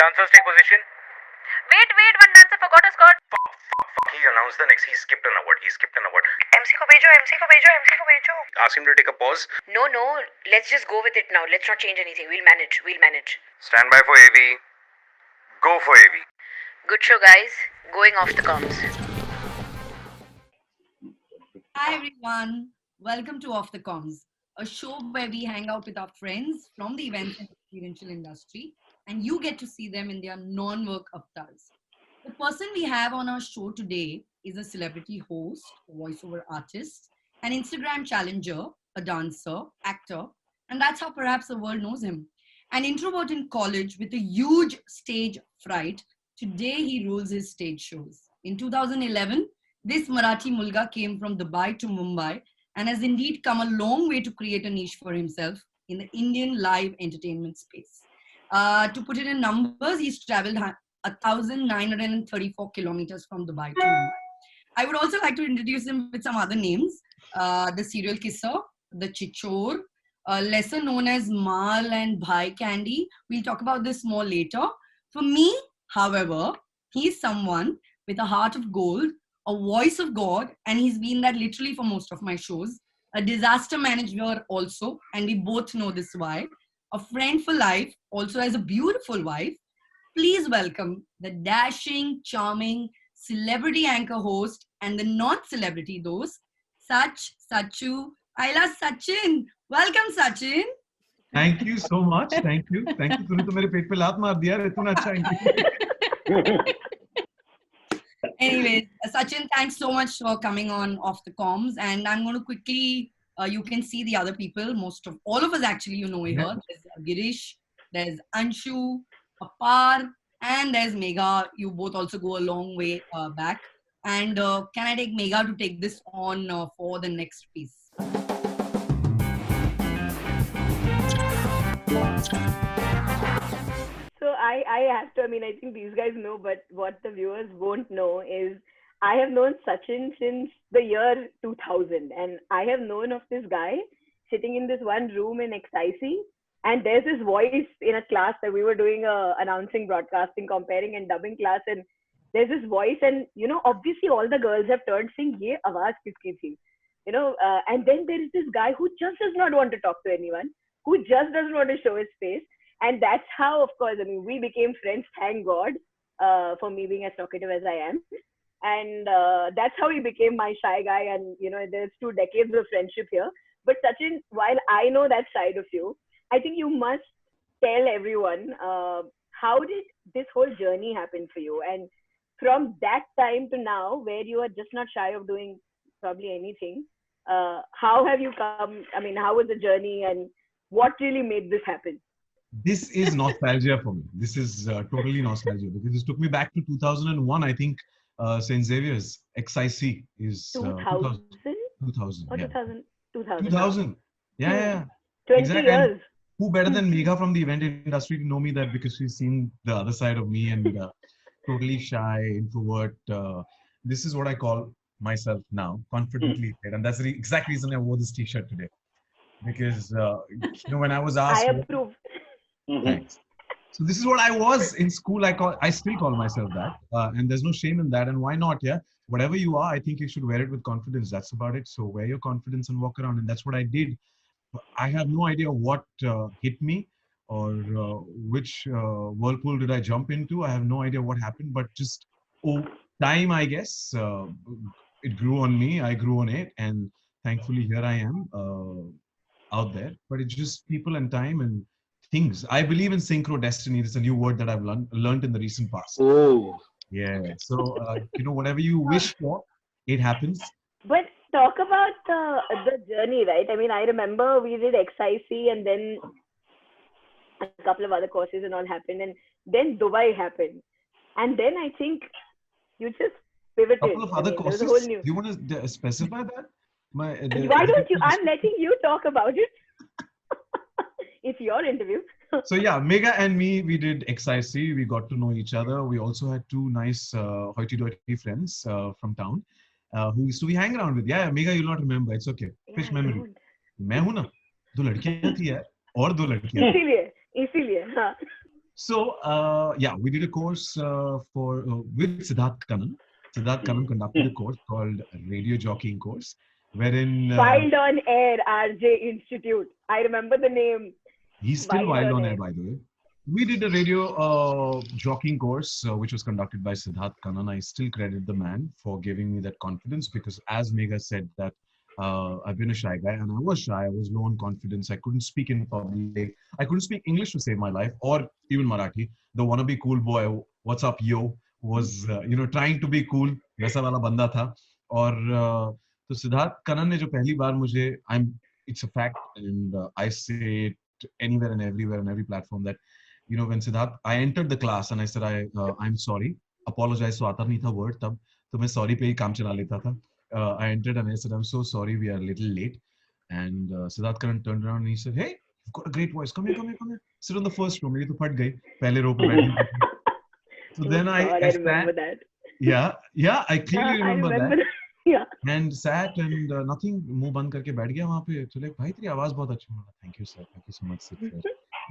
Dancers take position. Wait, one dancer forgot a skirt. He announced the next. He skipped an award. MC को भेजो. Ask him to take a pause. No, let's just go with it now. Let's not change anything. We'll manage. Stand by for AV. Go for AV. Good show, guys. Going off the comms. Hi everyone, welcome to Off the Comms, a show where we hang out with our friends from the events and experiential industry, and you get to see them in their non-work avatars. The person we have on our show today is a celebrity host, a voiceover artist, an Instagram challenger, a dancer, actor, and that's how perhaps the world knows him. An introvert in college with a huge stage fright, today he rules his stage shows. In 2011, this Marathi Mulga came from Dubai to Mumbai and has indeed come a long way to create a niche for himself in the Indian live entertainment space. To put it in numbers, he's traveled 1,934 kilometers from Dubai to Mumbai. I would also like to introduce him with some other names. The serial kisser, the chichor, lesser known as Mal and Bhai Candy. We'll talk about this more later. For me, however, he's someone with a heart of gold, a voice of God, and he's been that literally for most of my shows. A disaster manager also, and we both know this why. A friend for life, also has a beautiful wife. Please welcome the dashing, charming, celebrity anchor host and the non-celebrity host, Sachu. I love Sachin. Welcome, Sachin. Thank you so much. Thank you. तूने तो मेरे पेट पे लात मार दिया रे, इतना अच्छा interview. Anyways, Sachin, thanks so much for coming on Off the Comms. And I'm going to quickly, you can see the other people, all of us actually, you know here. Yeah. There's Girish, there's Anshu, Apar, and there's Megha. You both also go a long way back. And can I take Megha to take this on for the next piece? So I have to, I think these guys know, but what the viewers won't know is I have known Sachin since the year 2000. And I have known of this guy sitting in this one room in XIC. And there's this voice in a class that we were doing announcing, broadcasting, comparing and dubbing class. And there's this voice and, obviously all the girls have turned saying, ye awaaz kiski thi? And then there is this guy who just does not want to talk to anyone, who just doesn't want to show his face. And that's how, of course, we became friends, thank God, for me being as talkative as I am. And that's how he became my shy guy. And, there's 2 decades of friendship here. But Sachin, while I know that side of you, I think you must tell everyone, how did this whole journey happen for you? And from that time to now, where you are just not shy of doing probably anything, how have you come? How was the journey and what really made this happen? This is nostalgia for me. This is totally nostalgia because this took me back to 2001. I think St. Xavier's XIC is 2000? 2000. Or Yeah. 2000? 2000. Yeah. 20 Exactly. years. Who better than Megha from the event industry to know me that because she's seen the other side of me and totally shy, introvert. This is what I call myself now, confidently. And that's the exact reason I wore this t-shirt today. Because, when I was asked... I approve. Thanks. So this is what I was in school. I still call myself that. And there's no shame in that. And why not? Yeah. Whatever you are, I think you should wear it with confidence. That's about it. So wear your confidence and walk around. And that's what I did. I have no idea what hit me or which whirlpool did I jump into. I have no idea what happened, but just time, I guess, it grew on me. I grew on it. And thankfully, here I am out there. But it's just people and time and things. I believe in synchro destiny. It's a new word that I've learned in the recent past. Oh. Yeah. So, whatever you wish for, it happens. But talk about the journey, right? I remember we did XIC and then a couple of other courses and all happened. And then Dubai happened. And then I think you just pivoted. A couple of other courses? Whole new... Do you want to specify that? Why don't you? I'm letting you talk about it. It's your interview. So yeah, Megha and me, we did XIC. We got to know each other. We also had 2 nice hoity-toity friends from town who we hang around with. Yeah, Megha, you'll not remember. It's okay. Fish memory. मैं हूँ ना, 2 लड़कियाँ थी यार, और 2 लड़कियाँ. इसीलिए, हाँ. So yeah, we did a course for with Siddharth Kanan. Siddharth Kanan conducted a course called Radio Jockeying course, wherein Wild on Air RJ Institute. I remember the name. he's still Wild wild on on air, Air. by the way. We did a radio jockeying course, which was conducted by Siddharth Kanan. I still credit the man for giving me that confidence because, as Megha said, that I've been a shy guy and I was shy. I was low on confidence. I couldn't speak in public. I couldn't speak English to save my life, or even Marathi. The wannabe cool boy, what's up, yo, was trying to be cool. वैसा वाला बंदा था. और तो सिद्धार्थ कनन ने जो पहली बार मुझे it's a fact and I say it anywhere and everywhere on every platform that when Siddharth, I entered the class and I said I'm sorry, apologize. So आता नहीं था word तब, तो मैं sorry पे ही काम चला लेता था. I entered and I said I'm so sorry, we are a little late. And Siddharth Karan turned around and he said, hey, you've got a great voice, come here, come here, come here, sit on the first row. मेरी तो फट गई पहले row पे बैठने की. So Oh then God, I I sat. remember that. Yeah, I clearly I remember remember that. that. Yeah. And sat and nothing, मुंह बंद करके बैठ गया वहां पे. तो like भाई तेरी आवाज बहुत अच्छी है. Thank you sir, thank you so much sir.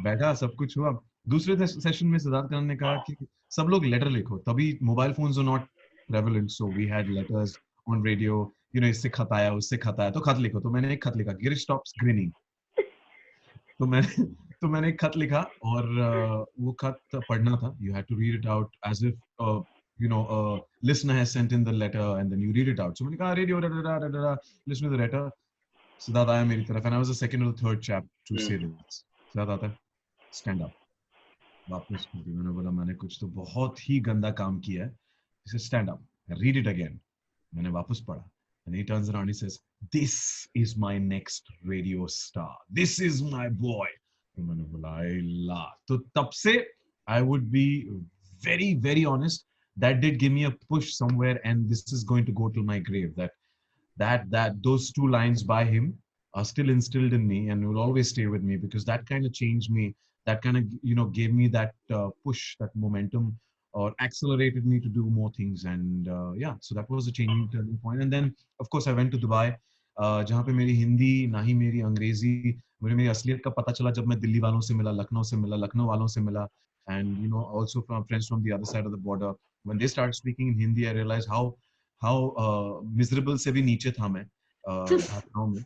बैठा, सब कुछ हुआ. दूसरे सेशन में सिद्धार्थ करण ने कहा कि सब लोग लेटर लिखो. तभी mobile phones are not prevalent, so we had letters on radio. इससे खत आया, उससे खत आया, तो खत लिखो. तो मैंने एक खत लिखा, Girish stops grinning. तो मैंने तो मैंने एक खत लिखा और वो खत पढ़ना था. You had to read it out as if a listener has sent in the letter and then you read it out. So मैंने कहा radio listen to the letter. Siddharth आया मेरी तरफ and I was the second or the third chap to say this. Siddharth आता है, stand up. वापस मैंने बोला मैंने कुछ तो बहुत ही गंदा काम किया है. He says stand up, read it again. मैंने वापस पढ़ा. And he turns around and he says, this is my next radio star. This is my boy. तो मैंने बोला अल्लाह. तो तब से I would be very, very honest, that did give me a push somewhere, and this is going to go till my grave. That those two lines by him are still instilled in me and will always stay with me, because that kind of changed me. That kind of gave me that push, that momentum, or accelerated me to do more things. And yeah, so that was a changing turning point. And then of course I went to Dubai, जहाँ पे मेरी हिंदी ना ही मेरी अंग्रेजी, मुझे मेरी असलियत का पता चला जब मैं दिल्ली वालों से मिला, लखनऊ वालों से मिला, and also from friends from the other side of the border. When they started speaking in Hindi, I realized how miserable से भी नीचे था मैं भाषाओं में.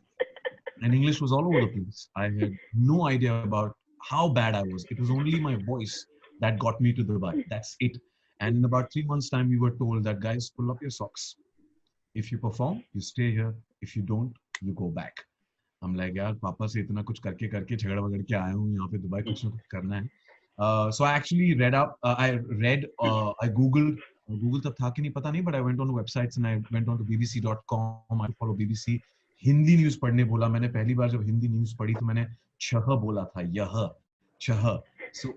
And English was all over the place. I had no idea about how bad I was. It was only my voice that got me to Dubai. That's it. And in about 3 months' time, we were told that, guys, pull up your socks. If you perform, you stay here. If you don't, you go back. I'm like, यार पापा से इतना कुछ करके करके झगड़ वगड़ के आया हूँ यहाँ पे दुबई, कुछ ना कुछ करना है. So I actually read up. I googled. Google तब था कि नहीं पता नहीं, but I went on websites and I went on to bbc.com. I follow BBC. Hindi news पढ़ने बोला. मैंने पहली बार जब हिंदी न्यूज़ पढ़ी तो मैंने छह बोला था, यह छह. So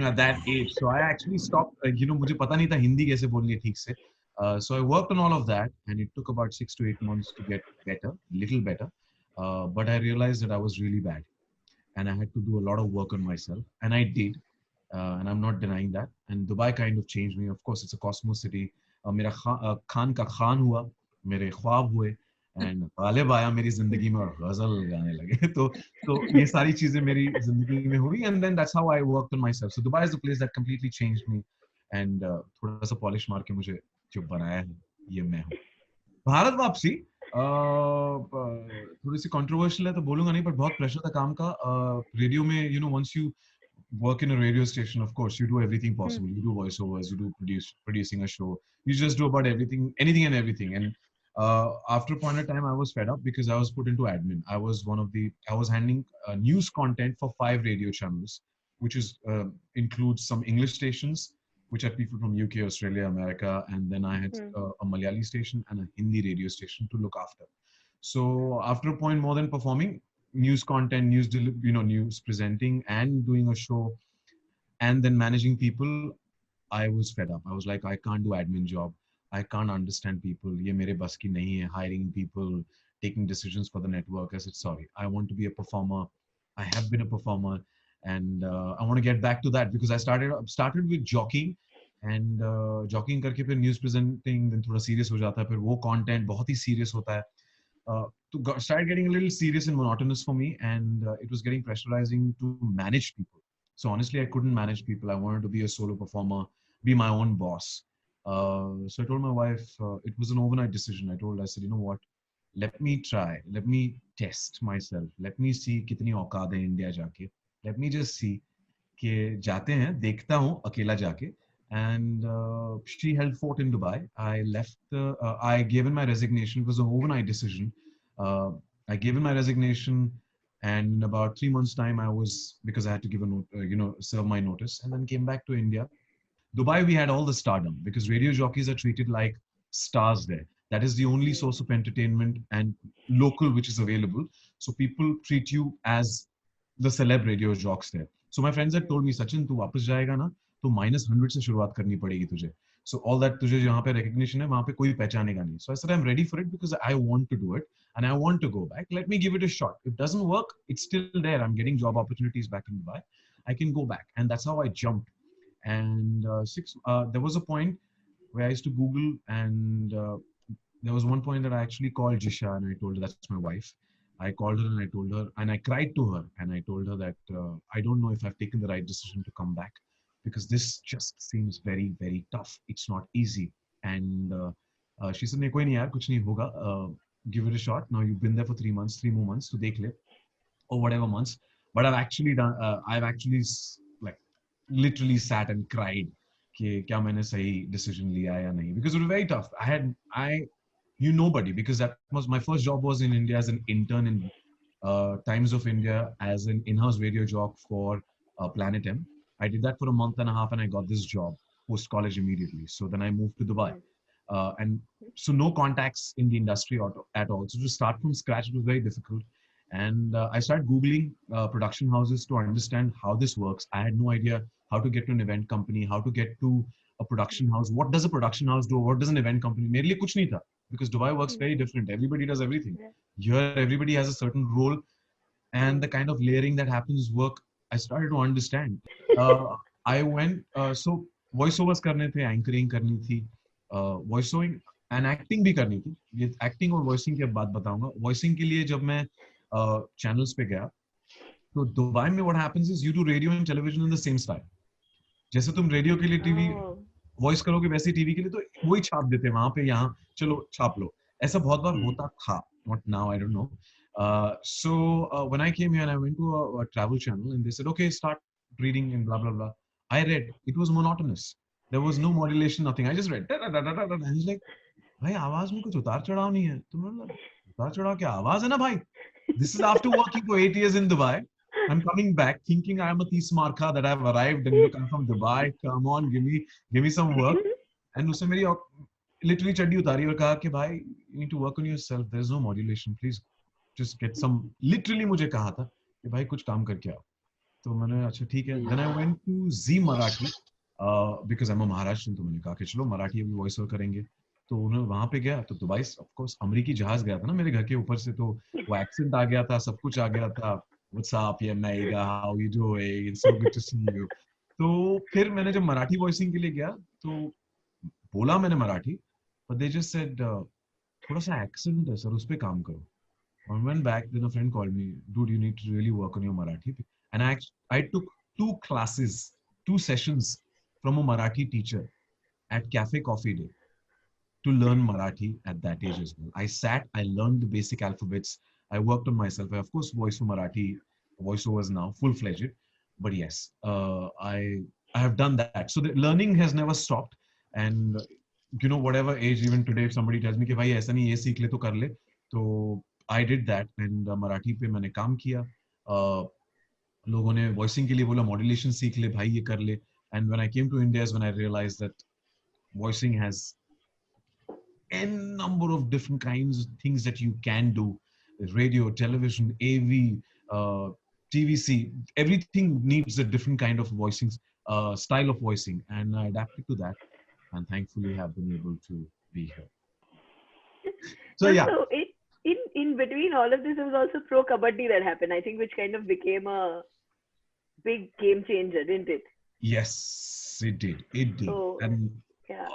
at that age, so I actually stopped. मुझे पता नहीं था हिंदी कैसे बोलनी है ठीक से. So I worked on all of that, and it took about 6 to 8 months to get better, little better. But I realized that I was really bad, and I had to do a lot of work on myself, and I did. And I'm not denying that. And Dubai kind of changed me. Of course, it's a cosmos city. मेरा खान का खान हुआ, मेरे ख्वाब हुए, and Ghalib आया मेरी जिंदगी में और गजल गाने लगे. तो ये सारी चीजें मेरी जिंदगी में हुई, and then that's how I worked on myself. So Dubai is the place that completely changed me, and थोड़ा सा polish मार के मुझे जो बनाया है, ये मैं हूँ. भारत वापसी थोड़ी सी controversial है तो बोलूंगा नहीं, but बहुत pressure था काम का. रेडियो में once you work in a radio station, of course you do everything possible. You do voiceovers, you do producing a show, you just do about everything, anything and everything. And after a point of time I was fed up because I was put into admin. I was handling news content for 5 radio channels, which is includes some English stations which are people from UK, Australia, America, and then I had a Malayali station and a Hindi radio station to look after. So after a point, more than performing news content, news presenting and doing a show and then managing people, I was fed up. I was like, I can't do admin job. I can't understand people. Ye mere bas ki nahi hai. Hiring people, taking decisions for the network. I said, sorry, I want to be a performer. I have been a performer, and I want to get back to that because I started with jockeying, and jockeying करके फिर news presenting, then थोड़ा serious हो जाता है, फिर वो content बहुत ही serious होता है. Started getting a little serious and monotonous for me, and it was getting pressurizing to manage people. So honestly, I couldn't manage people. I wanted to be a solo performer, be my own boss. So I told my wife, it was an overnight decision. I said, you know what? Let me try. Let me test myself. Let me see कितनी औकात है India जाके. Let me just see कि जाते हैं, देखता हूँ अकेला जाके. And she held fort in Dubai. I left. I gave in my resignation. It was an overnight decision. Uh, I gave in my resignation, and in about 3 months' time, I was because I had to give a note, serve my notice, and then came back to India. Dubai, we had all the stardom because radio jockeys are treated like stars there. That is the only source of entertainment and local which is available. So people treat you as the celeb radio jocks there. So my friends had told me, Sachin, तू वापस जाएगा ना तो -100 से शुरुआत करनी पड़ेगी तुझे. So all that तुझे जहाँ पे recognition है वहाँ पे कोई पहचानेगा नहीं. So I said I'm ready for it because I want to do it and I want to go back. Let me give it a shot. If it doesn't work, it's still there. I'm getting job opportunities back in Dubai. I can go back, and that's how I jumped. And there was a point where I used to Google, and there was one point that I actually called Jisha, and I told her that's my wife. I called her and I told her, and I cried to her, and I told her that I don't know if I've taken the right decision to come back because this just seems very, very tough. It's not easy. And she said, "नहीं कोई नहीं यार, कुछ नहीं होगा. Give it a shot. Now you've been there for 3 months, 3 more months to देख ले, or whatever months." But I've actually done. I've actually like literally sat and cried कि क्या मैंने सही decision लिया या नहीं, because it was very tough. I knew nobody because that was my first job was in India as an intern in Times of India as an in-house radio jock for Planet M. I did that for a month and a half and I got this job post college immediately. So then I moved to Dubai. And so no contacts in the industry at all. So to start from scratch, it was very difficult. And I started Googling production houses to understand how this works. I had no idea how to get to an event company, how to get to a production house. What does a production house do? What does an event company? मेरे लिए कुछ नहीं था because Dubai works very different. Everybody does everything. Here, everybody has a certain role, and the kind of layering that happens work. I started to understand. Uh, I went so voiceovers करने थे, anchoring करनी थी, voiceovering and acting भी करनी थी. ये acting और voicing की बात बताऊंगा. Voicing के लिए जब मैं channels पे गया, तो दुबई में what happens is you do radio and television in the same style. जैसे तुम रेडियो के लिए टीवी वॉइस करोगे वैसे टीवी के लिए तो वही छाप देते हैं वहां पे, यहाँ चलो छाप लो. ऐसा बहुत बार होता था, not now, I don't know. So when I came here and I went to a travel channel and they said, okay, start reading and blah blah blah. I read. It was monotonous. There was no modulation, nothing. I just read. And he's like, भाई आवाज में कुछ उतार चढ़ाव नहीं है. तो मैं उतार चढ़ाव क्या आवाज है ना भाई. This is after working for 8 years in Dubai. I'm coming back thinking I'm a Tismarka that I've arrived and come from Dubai. Come on, give me some work. And उसने मेरी literally चड्डी उतारी और कहा कि भाई you need to work on yourself. There's no modulation. Please just get some. Literally मुझे कहा था कि भाई कुछ काम करके आओ. तो मैंने अच्छा ठीक है. Then I went to Z Marathi because I'm a Maharashtrian. तो मैंने कहा कि चलो मराठी अभी वॉइस ओवर करेंगे. तो उन्हें वहां पे गया तो दुबई ऑफ कोर्स अमेरिकी जहाज गया था ना मेरे घर के ऊपर से, तो वो एक्सेंट आ गया था, सब कुछ आ गया था. What's up, yeah, Mega? How you doing? It's so good to see you. तो फिर मैंने जब मराठी वॉइसिंग के लिए गया तो बोला मैंने Marathi, but they just said थोड़ा सा एक्सेंट है सर, उस पे काम करो. I went back, then a friend called me, dude, you need to really work on your Marathi. And I took 2 sessions from a Marathi teacher at Cafe Coffee Day to learn Marathi at that age as well. I sat, I learned the basic alphabets. I worked on myself. I, of course, voice for Marathi, voiceovers now, full-fledged. But yes, I have done that. So the learning has never stopped. And whatever age, even today, if somebody tells me कि भाई ऐसा नहीं ये सीख ले तो कर ले, तो I did that. And Marathi पे मैंने काम किया. लोगों ने voicing के लिए बोला modulation सीख ले भाई ये कर ले. And when I came to India is when I realized that voicing has n number of different kinds of things that you can do. Radio, television, AV, TVC, everything needs a different kind of voicing, style of voicing, and I adapted to that, and thankfully have been able to be here. So yeah. So in between all of this, there was also ProKabaddi that happened, I think, which kind of became a big game changer, didn't it? Yes, it did. It did. So, and yeah.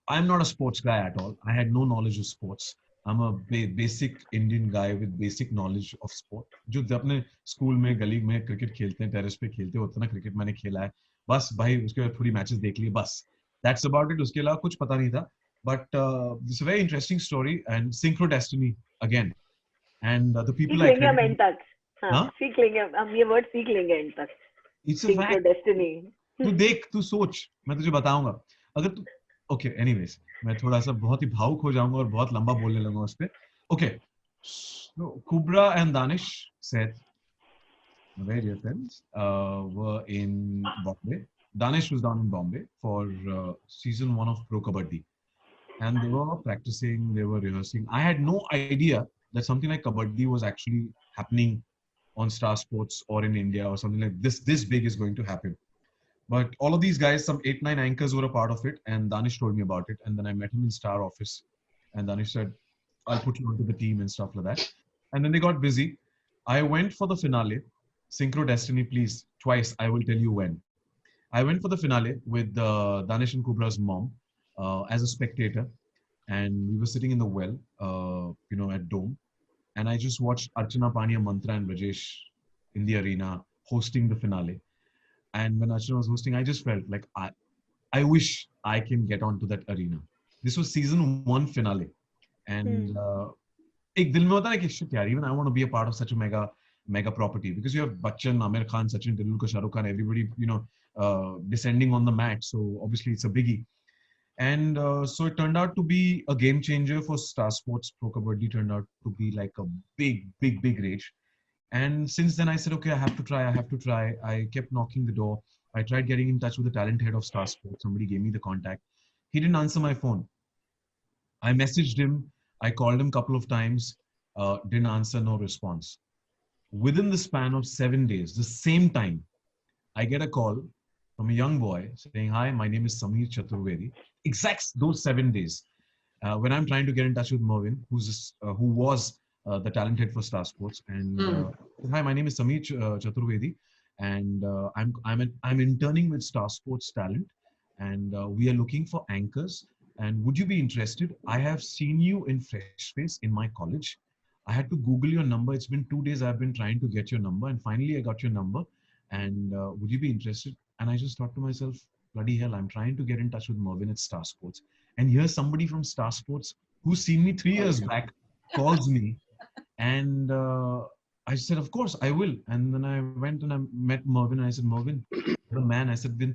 I'm not a sports guy at all. I had no knowledge of sports. I'm a basic Indian guy with basic knowledge of sport. जो अपने school में गली में cricket खेलते हैं terrace पे खेलते हैं उतना क्रिकेट मैंने खेला है बस भाई उसके बाद थोड़ी मैचेस देख लिए बस that's about it उसके अलावा कुछ पता नहीं था but this is a very interesting story and synchro destiny again and the सीख people I लेंगे हम credit एंड तक. हाँ, huh सीख लेंगे हम ये वर्ड सीख लेंगे एंड तक. it's a Synchro fact destiny. तू देख तू सोच मैं तुझे बताऊंगा अगर तू ओके एनीवेज मैं थोड़ा सा बहुत ही भावुक हो जाऊंगा और बहुत लंबा बोलने लगूंगा उस पे okay so Kubra and Danish said my very dear friends were in Bombay. Danish was down in Bombay for season 1 of Pro Kabaddi and they were practicing they were rehearsing I had no idea that something like kabaddi was actually happening on Star Sports or in India or something like this big is going to happen. But all of these guys, some 8, 9 anchors were a part of it, and Danish told me about it. And then I met him in Star office, and Danish said, "I'll put you onto the team and stuff like that." And then they got busy. I went for the finale, Synchro Destiny, please, twice. I will tell you when. I went for the finale with Danish and Kubra's mom as a spectator, and we were sitting in the well, at Dome, and I just watched Archana Pania, Mantra, and Rajesh in the arena hosting the finale. And when Archana was hosting, I just felt like I wish I can get onto that arena. This was season 1 finale. And ek dil mein hota hai ki shit yaar, even I want to be a part of such a mega property because you have Bachchan, Amir Khan, Sachin Tendulkar, Shah Rukh Khan, everybody, descending on the mat. So obviously it's a biggie. And so it turned out to be a game changer for Star Sports. Pro Kabaddi turned out to be like a big rage. And since then I said, okay, I have to try. I kept knocking the door. I tried getting in touch with the talent head of Star Sports. Somebody gave me the contact. He didn't answer my phone. I messaged him. I called him a couple of times. Didn't answer, no response. Within the span of 7 days, the same time, I get a call from a young boy saying, "Hi, my name is Samir Chaturvedi." Exact those 7 days. When I'm trying to get in touch with Mervin, who was the talent head for Star Sports, and "Hi, my name is Samir Chaturvedi, and I'm interning with Star Sports Talent, and we are looking for anchors. And would you be interested? I have seen you in Fresh Face in my college. I had to Google your number. It's been 2 days I've been trying to get your number, and finally I got your number. And would you be interested?" And I just thought to myself, bloody hell, I'm trying to get in touch with Mervin at Star Sports. And here's somebody from Star Sports who's seen me 3 years back, calls me. And I said, of course, I will. And then I went and I met Mervin. And I said, Mervin, you're a man. I said, been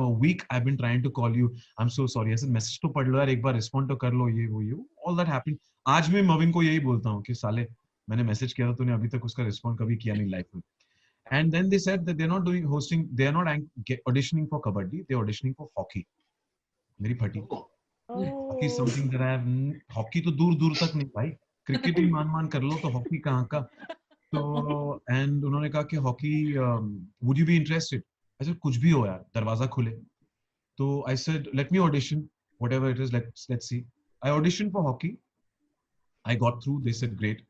a week I've been trying to call you. I'm so sorry. I said, message to pad lo yaar, ek baar respond to kar lo, ye wo ye. All that happened. आज मैं Mervin को यही बोलता हूँ कि साले मैंने message किया था तूने अभी तक उसका रिस्पॉन्ड कभी किया नहीं लाइफ में. And then they said that they're not doing hosting, they're not auditioning for kabaddi, they're auditioning for hockey. मेरी फटी. Hockey is something that I have. Hockey तो दूर दूर तक नहीं भाई. Cricket ही मान कर लो तो hockey कहाँ का. So and उन्होंने कहा कि hockey, would you be interested? I said कुछ भी हो यार, दरवाजा खुले. So I said let me audition, whatever it is. Let's see. I auditioned for hockey. I got through. They said great.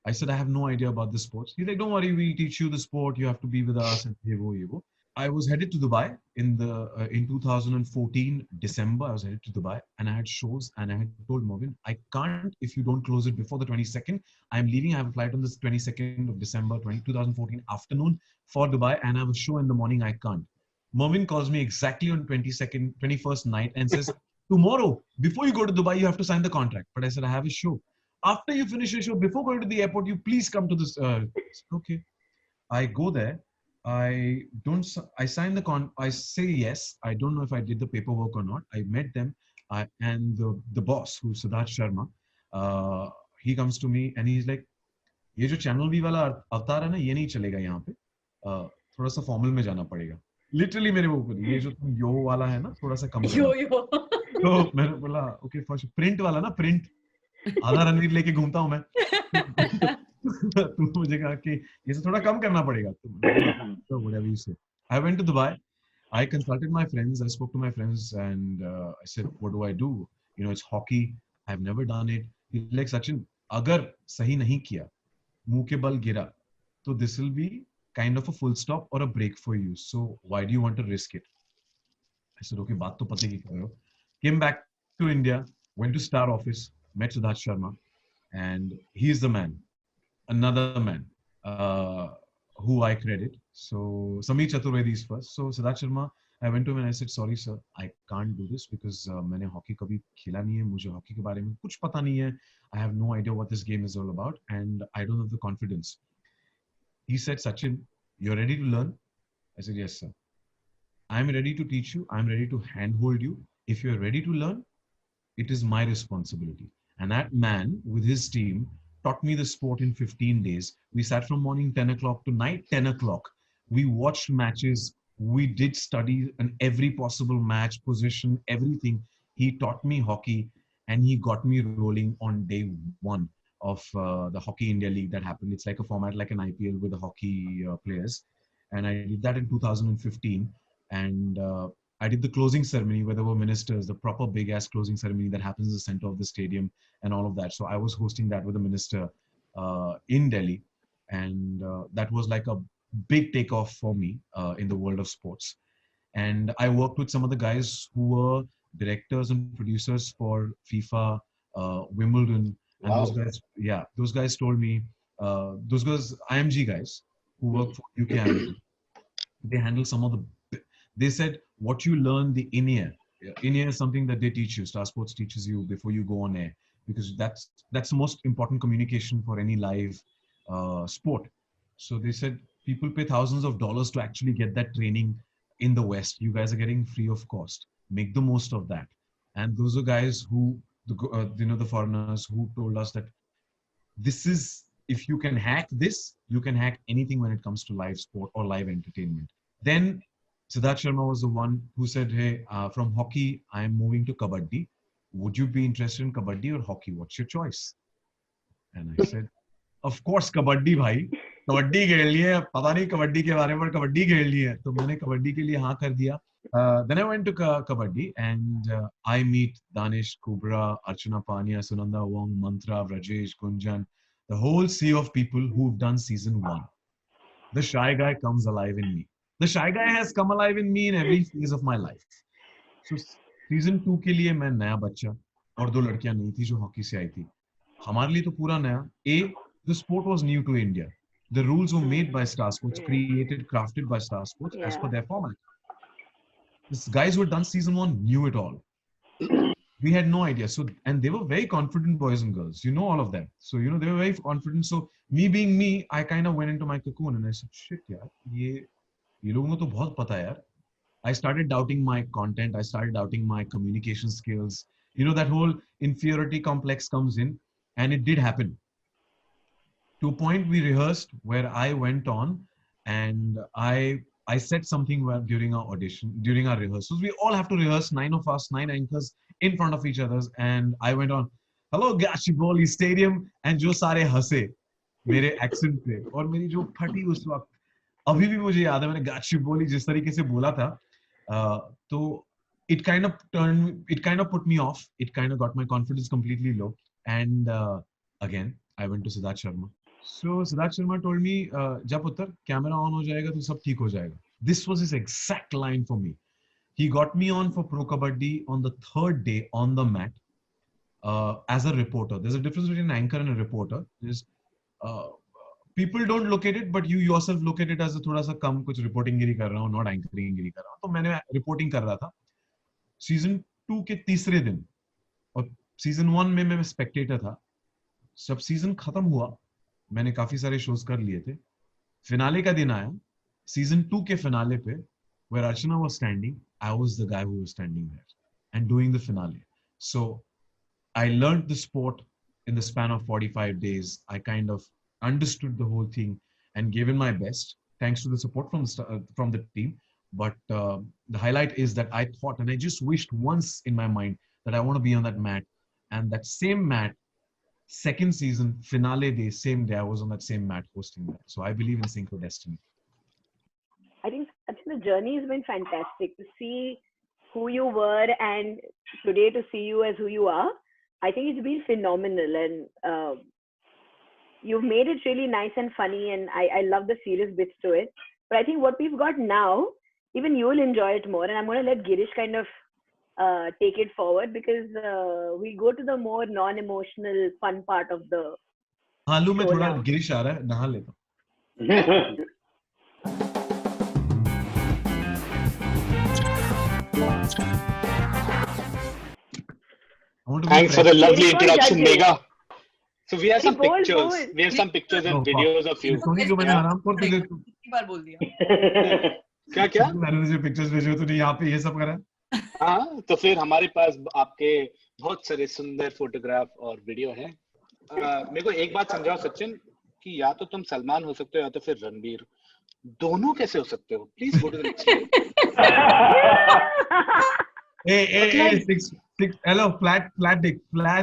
I said, I have no idea about the sports. He's like, don't worry, we'll teach you the sport. You have to be with us. And ye wo. I was headed to Dubai in 2014 December. I was headed to Dubai and I had shows and I had told Mervin, I can't if you don't close it before the 22nd. I'm leaving. I have a flight on the 22nd of December 2014 afternoon for Dubai and I have a show in the morning. I can't. Mervin calls me exactly on 21st night and says, tomorrow, before you go to Dubai, you have to sign the contract. But I said, I have a show. After you finish your show, before going to the airport, you please come to this. Okay. I go there. I sign the I say yes. I don't know if I did the paperwork or not. I met them. And the boss, who's Siddharth Sharma, he comes to me and he's like, ये जो channel V वाला अवतार है ना, ये नहीं चलेगा यहाँ पे. थोड़ा सा formal में जाना पड़ेगा. Literally मेरे वो बोली, ये जो तुम यो वाला है ना, थोड़ा सा कम करो. तो मैंने बोला, okay, first print वाला ना, print. आधा रणवीर लेके घूमता हूँ मैं. तो मुझे कहा कि ये से थोड़ा कम करना पड़ेगा. तो whatever you say. I went to Dubai. I consulted my friends. I spoke to my friends and I said, what do I do? It's hockey. I've never done it. He's like, Sachin, अगर सही नहीं किया, मुंह के बल गिरा, तो this will be kind of a full stop or a break for you. So why do you want to risk it? I said, okay, बात तो पते की कर रहे हो. Came back to India, went to Star office, met Siddharth Sharma. and he's the man, another man, who I credit. So Sameer Chaturvedi is first. So Siddharth Sharma, I went to him and I said, sorry sir, I can't do this because मैंने hockey कभी खेला नहीं है, मुझे hockey के बारे में कुछ पता नहीं है. I have no idea what this game is all about and I don't have the confidence. He said, Sachin, you're ready to learn? I said, yes sir. I'm ready to teach you. I'm ready to handhold you. If you're ready to learn, it is my responsibility. And that man with his team taught me the sport in 15 days. We sat from morning 10 o'clock to night 10 o'clock. We watched matches. We did study in every possible match, position, everything. He taught me hockey and he got me rolling on day one of the Hockey India League that happened. It's like a format like an IPL with the hockey players. And I did that in 2015. And I did the closing ceremony where there were ministers, the proper big ass closing ceremony that happens in the center of the stadium and all of that. So I was hosting that with the minister in Delhi. And that was like a big takeoff for me in the world of sports. And I worked with some of the guys who were directors and producers for FIFA, Wimbledon. And Wow. those guys, yeah, those guys told me, those guys, IMG guys who work for UK IMG, they handle some of the, they said, what you learn the in-ear is something that they teach you. Star Sports teaches you before you go on air, because that's the most important communication for any live sport. So they said, people pay thousands of dollars to actually get that training in the West. You guys are getting free of cost. Make the most of that. And those are guys who, the foreigners who told us that this is, if you can hack this, you can hack anything when it comes to live sport or live entertainment. Then Siddharth Sharma was the one who said, hey, from hockey, I'm moving to Kabaddi. Would you be interested in Kabaddi or hockey? What's your choice? And I said, of course, Kabaddi, bhai. Kabaddi खेल लिए, पता नहीं Kabaddi के बारे में, Kabaddi खेल लिए. तो मैंने Kabaddi के लिए हाँ कर दिया. Then I went to Kabaddi and I meet Danish, Kubra, Archana Pania, Sunanda Wong, Mantra, Rajesh, Gunjan, the whole sea of people who've done season 1. The shy guy comes alive in me. The shy guy has come alive in me in every phase of my life. So season 2 के लिए मैं नया बच्चा और 2 लड़कियां नहीं थी जो हॉकी से आई थी. हमारे लिए तो पूरा नया. The sport was new to India. The rules were made by Star Sports, created, crafted by Star Sports as per their format. These guys who had done season 1 knew it all. We had no idea. So, and they were very confident boys and girls. You know all of them. So, they were very confident. So, me being me, I kind of went into my cocoon and I said, shit, yaar, ye logon ko to bahut pata hai yaar. I started doubting my content. I started doubting my communication skills. That whole inferiority complex comes in, and it did happen. To a point we rehearsed where I went on and I said something during our audition, during our rehearsals. We all have to rehearse, 9 of us, 9 anchors in front of each other. And I went on, hello, Gachibowli Stadium. And jo sare hase, mere accent pe. Aur meri jo phati us waqt, abhi bhi mujhe yaad hai, maine Gachibowli jis tarike se bola tha. So it kind of put me off. It kind of got my confidence completely low. And again, I went to Siddharth Sharma. So Siddharth Sharma told me, "Ja putter, camera on ho jayega, to sab theek ho jayega." This was his exact line for me. He got me on for ProKabaddi on the 3rd day on the mat as a reporter. There's a difference between an anchor and a reporter. People don't look at it, but you yourself look at it as a thoda sa kam kuch reporting giri kar raha hu, not anchoring giri kar raha hu. So मैंने reporting कर रहा था. Season 2 के तीसरे दिन और season 1 में मैं spectator था. जब season खत्म हुआ, मैंने काफी सारे shows कर लिए थे. Finale का दिन आया. Season 2 के finale पे, where Archana was standing, I was the guy who was standing there and doing the finale. So I learned the sport in the span of 45 days. I kind of understood the whole thing and gave in my best, thanks to the support from the team. But the highlight is that I thought, and I just wished once in my mind that I want to be on that mat. And that same mat, second season, finale day, same day, I was on that same mat hosting that. So I believe in synchro destiny. I think the journey has been fantastic to see who you were and today to see you as who you are. I think it's been phenomenal, and you've made it really nice and funny, and I love the serious bits to it. But I think what we've got now, even you will enjoy it more. And I'm going to let Girish kind of take it forward because we go to the more non-emotional fun part of the हालू में show थोड़ा now. Girish आ रहा है, नहा लेता हूँ. I want to be Thanks for the fresh. lovely Very good introduction, judging. Megha. So we have some Bold, pictures. bold. We have some pictures and No, videos of you. Soni जो मैंने आराम पर तुझे कितनी बार बोल दिया. क्या क्या? मैंने तुझे पिक्चर्स भेजे तो नहीं यहाँ पे ये सब करा. हाँ, तो फिर हमारे पास आपके बहुत सारे सुंदर फोटोग्राफ और वीडियो हैं. मेरे को एक बात समझाओ सचिन कि या तो तुम सलमान हो सकते हो या तो फिर रणबीर. दोनों कैसे हो सकते हो? Please go to the next. ए हेलो फ्लैट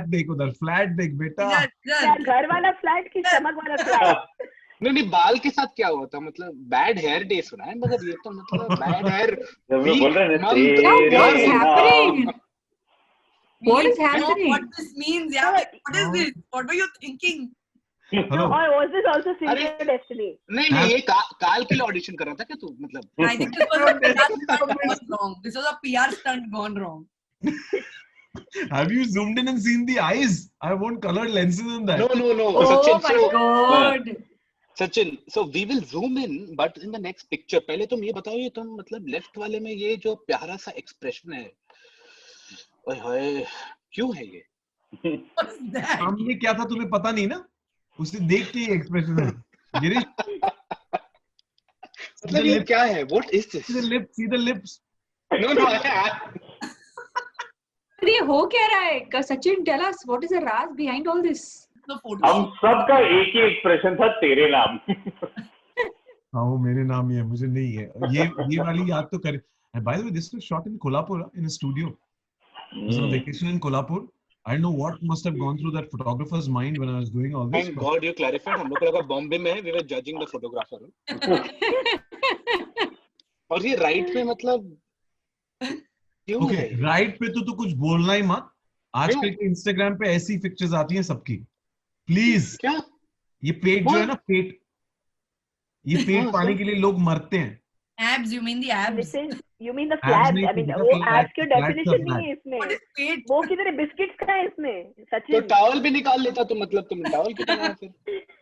देख उधर फ्लैट देख बेटा. क्या घर वाला फ्लैट की चमक वाला फ्लैट? नहीं बाल के साथ क्या हुआ था? मतलब बैड हेयर डे सुना है मगर ये तो मतलब बैड हेयर बोल रहे हैं What is happening? What is know happening? what this means? Yeah, like, what is this? What were you thinking? Hello. Or was this also Sincere Destiny? नहीं ये काल के लिए ऑडिशन कर रहा था क्या तू? मतलब I think this was a PR stunt gone wrong. This was a PR stunt gone wrong. Have you zoomed in and seen the eyes? I want colored lenses in that. no. Oh Sachin, my God. Sachin, so we will zoom in, but in the next picture. पहले तुम ये बताओ ये तुम मतलब left वाले में ये जो प्यारा सा एक्सप्रेशन है, ओए होए, क्यों है ये? What's that? सामने क्या था तुम्हें पता नहीं ना? उसे देख के ये एक्सप्रेशन है. गिरीश, मतलब ये क्या है? What is this? see the lips. No. ये हो क्या रहा है? Sachin, tell us what is the raz behind all this? The photo. हम सबका एक ही एक्सप्रेशन था, तेरे नाम. हाँ वो मेरे नाम ही है, मुझे नहीं है. ये वाली याद तो कर. And by the way, this was shot in Kolhapur in a studio. I was on vacation in Kolhapur. I don't know what must have gone through that photographer's mind when I was doing all this. Thank God you clarified. हम लोग को लगा बॉम्बे में है. We were judging the photographer. और ये right में मतलब क्यों Okay, है? right पे तो कुछ बोलना ही मत. आजकल के Instagram पे ऐसी पिक्चर्स आती हैं सबकी. Please. क्या? ये पेट जो है ना पेट. ये पेट पाने के लिए लोग मरते हैं. Abs, you mean the abs? Listen, you mean the flabs? नहीं, I mean, तो वो flat- abs की flats definition are नहीं है इसमें. What is pate? वो किधर है? बिस्किट्स का है इसमें. तो सचिन. टॉवल भी निकाल लेता तो मतलब तुम टॉवल क्यों पहना है फिर?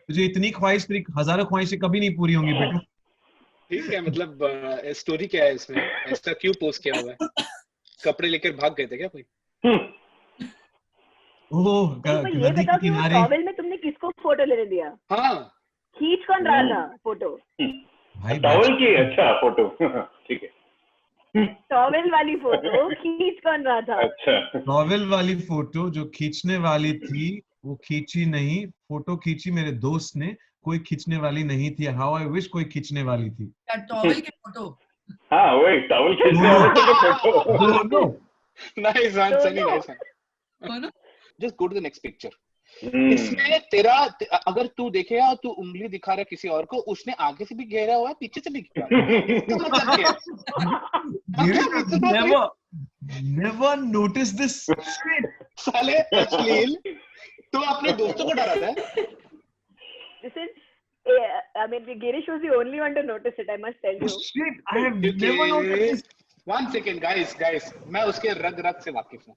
तुझे इतनी ख्वाहिश तेरी हजारों ख्वाहिशें कभी नहीं पूरी होंगी बेटा. ठीक है मतलब स्टोरी क्या है इसमें? ऐसा क्यों पोस्ट किया हुआ है? कपड़े लेकर भाग गए थे क्या कोई? ओह तो ये नदी बताओ के कि वो किनारे. टॉवेल में तुमने किसको फोटो लेने दिया? हाँ खींच कौन रहा था फोटो? भाई टॉवल की अच्छा फोटो. ठीक है. टॉवेल वाली फोटो खींच कौन रहा था? अच्छा. नॉवेल वाली फोटो जो खींचने वाली थी वो खींची नहीं. फोटो खींची मेरे दोस्त ने, कोई खींचने वाली नहीं थी. हाउ आई विश कोई खींचने वाली थी. क्या towel की photo? हाँ वही टॉवल खींचने वाले का photo. No. Nice one Sunny nice one. Oh, no? Just go to the next picture. इसमें तेरा अगर तू देखेगा तू उंगली दिखा रहा किसी और को, उसने आगे से भी घेरा हुआ है पीछे से भी घेरा हुआ है. इसका मतलब क्या है? Never noticed this shit. साले अश्लील. तो अपने दोस्तों को डरा है. Listen, I mean, Girish was the only one to notice it. I must tell you. Shit, I have never noticed this. 1 second guys मैं उसके रग से वाकिफ हूँ.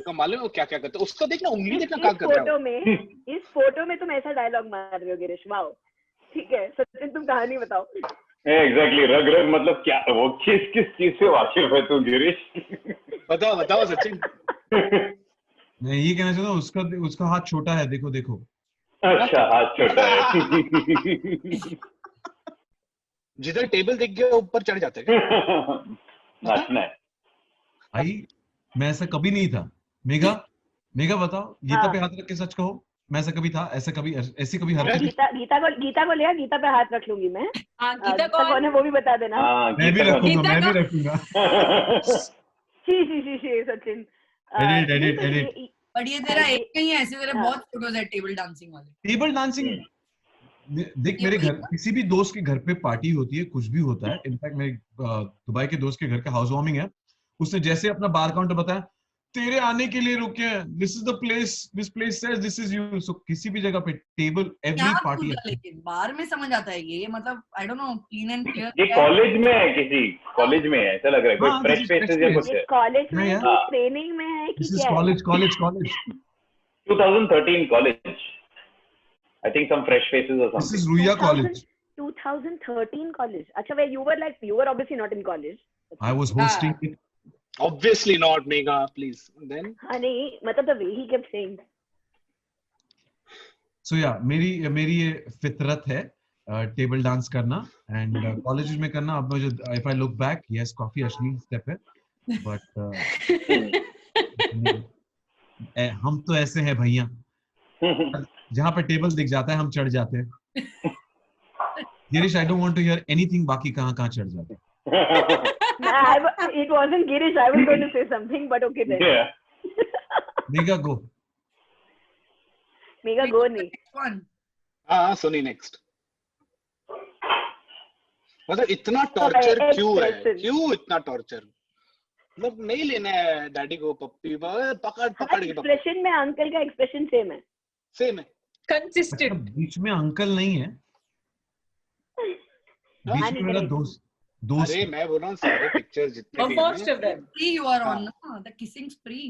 तो मालूम है वो क्या क्या करता है. उसको देखना, उंगली देखना क्या कर रहा है. इस फोटो में तुम ऐसा डायलॉग मार रहे हो गिरीश. वाओ. ठीक है सचिन, तुम कहानी बताओ. एग्जैक्टली. रग मतलब क्या? वो किस चीज से वाकिफ है तू गिरीश? बताओ सचिन. मैं ये कहना चाहता हूँ उसका हाथ छोटा है. देखो. अच्छा हाथ छोटा है. जिधर टेबल दिख गया ऊपर चढ़ जाते हैं. नाचना है. भाई मैं ऐसा कभी नहीं था. मेघा बताओ. गीता पे हाथ रख के सच कहो. मैं ऐसा कभी था? ऐसी कभी हरकत? गीता को लिया. गीता पे हाथ रख लूंगी मैं. गीता कौन है वो भी बता देना. मैं भी रखूंगा. शी सचिन. एडिट. But ये तेरा एक नहीं है, ऐसे तेरे बहुत फोटोज है टेबल डांसिंग वाले. टेबल डांसिंग देख, मेरे घर किसी भी दोस्त के घर पे पार्टी होती है, कुछ भी होता है. इनफैक्ट मेरे दुबई के दोस्त के घर का हाउस वार्मिंग है. उसने जैसे अपना बार काउंटर बताया, तेरे आने के लिए रुके हैं. This is the place. This place says this is you. So किसी भी जगह पे टेबल क्या every party. पूछा लेकिन बाहर में समझ आता है ये मतलब I don't know clean and clear. ये कॉलेज में है, किसी कॉलेज में है, ऐसा लग रहा है. कोई हाँ, fresh this is faces fresh या face. कुछ है. कॉलेज में Yeah, कि yeah. ट्रेनिंग में है कि This is क्या है? college. 2013 college. I think some fresh faces or This something. is Ruya 2000 College. 2013 college. अच्छा, where you were obviously not in college. I was hosting it. Obviously not, Megha, please. Then हाँ नहीं, मतलब the way he kept saying. So yeah, मेरी ये फितरत है table dance करना and college में करना. अब मुझे if I look back, yes, काफी अश्लील स्टेप है, but हम तो ऐसे हैं भैया, जहाँ पे टेबल दिख जाता है हम चढ़ जाते हैं. Girish, I don't want to hear anything. बाकी कहाँ चढ़ जाते हैं. It wasn't Girish. I was going to say something, but okay then. Yeah. Megha, go. Mega go नहीं. One. हाँ, सुनी next. मतलब इतना टॉर्चर क्यों है? expression. क्यों इतना टॉर्चर? मतलब नहीं लेना है डैडी को पप्पी पकड़ के पप्पी. एक्सप्रेशन में अंकल का एक्सप्रेशन सेम है. सेम है. Consistent. बीच में अंकल नहीं है, बीच में मेरा दोस्त. अरे मैं बोल रहा हूँ सारे पिक्चर्स जितने Of भी most हैं, of them. Spree you are on, na? The kissing spree.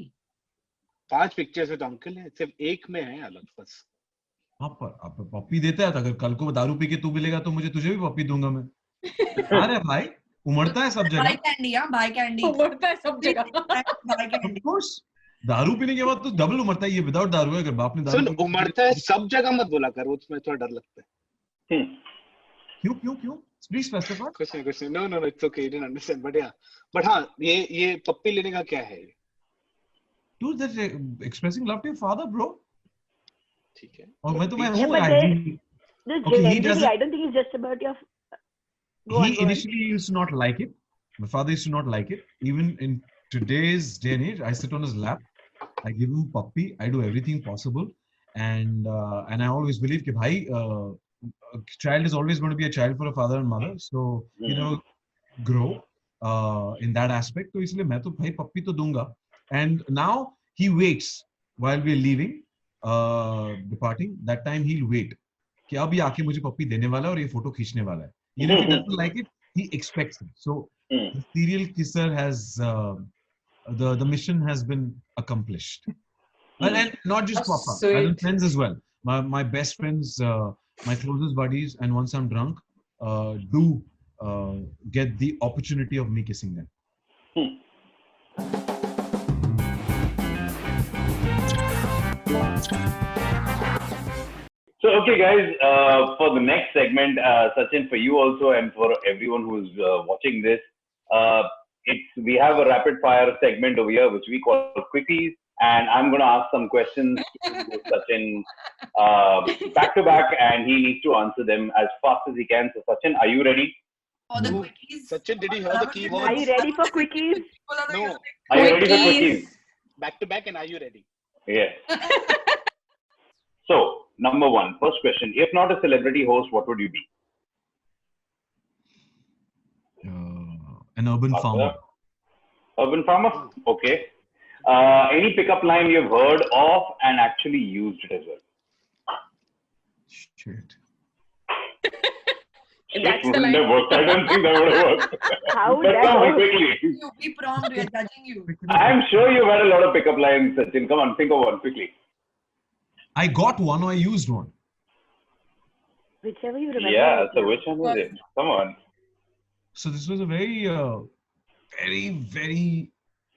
5 pictures में तो अंकल है, सिर्फ एक में है अलग बस. हाँ, पर आप पप्पी देता है तो अगर कल को दारू पी के तू मिलेगा तो मुझे तुझे भी पप्पी दूंगा मैं. अरे भाई, उमड़ता है सब Buy जगह. candy, हाँ, buy candy. उमड़ता है सब जगह. Buy Of candy. course, दारू पीने के बाद तो डबल उमड़ता है. ये विदाउट दारू है. अगर बाप ने दारू सुन, पी के- उमड़ता है सब जगह मत बोला कर, उसमें थोड़ा डर लगता है. क्यों? Please specify. कुछ नहीं. No, it's okay, you didn't understand, but yeah. But हाँ, ये पप्पी लेने का क्या है? Dude, that's expressing love to your father, bro. ठीक है. और मैं Yeah, हूँ. but Okay, he generally, doesn't. I don't think it's just about your. Go He on. initially used to not like it. My father used to not like it. Even in today's day and age, I sit on his lap. I give him puppy. I do everything possible, and I always believe that, bhai, a child is always going to be a child for a father and mother. So grow in that aspect. So इसलिए मैं तो भाई puppy तो दूंगा. And now he waits while we're leaving, departing. That time he'll wait. कि अब ये आके मुझे पप्पी देने वाला है और ये फोटो खींचने वाला है. Even if he doesn't like it, he expects it. So the serial kisser has the mission has been accomplished. And not just Papa, Sweet. as in friends as well. My best friends, my closest buddies, and once I'm drunk, do get the opportunity of me kissing them. So, okay, guys, for the next segment, Sachin, for you also, and for everyone who's watching this, we have a rapid fire segment over here, which we call Quickies. And I'm going to ask some questions to Sachin back to back, and he needs to answer them as fast as he can. So, Sachin, are you ready? For the quickies. Sachin, did you hear the keywords? Are you ready for quickies? No. Are you ready for quickies? Back to back, and are you ready? Yes. So, number one, first question. If not a celebrity host, what would you be? An urban farmer. Urban farmer? Okay. Any pickup line you've heard of and actually used it as well? Shit. That's the Wouldn't line. have worked. I don't think that would have worked. How would But that come on, work? quickly. You be prompt, we are judging you. I'm sure you've had a lot of pickup lines, Sachin. Come on, think of one quickly. I got one or I used one. Whichever you remember. Yeah, right so now. which one is it? Come on. So this was a very, very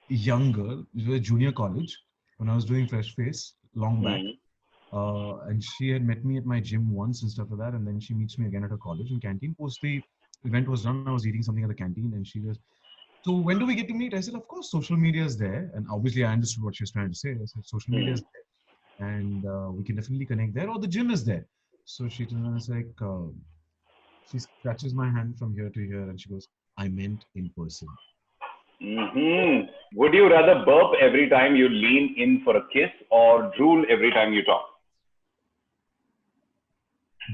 young girl. It was a junior college when I was doing Fresh Face long back. And she had met me at my gym once and stuff like that. And then she meets me again at her college in canteen. Post the event was done, I was eating something at the canteen, and she goes, "So when do we get to meet?" I said, "Of course, social media is there." And obviously, I understood what she was trying to say. I said, "Social media is there, and we can definitely connect there, or the gym is there." So she was like, she scratches my hand from here to here, and she goes, "I meant in person." Would you rather burp every time you lean in for a kiss or drool every time you talk?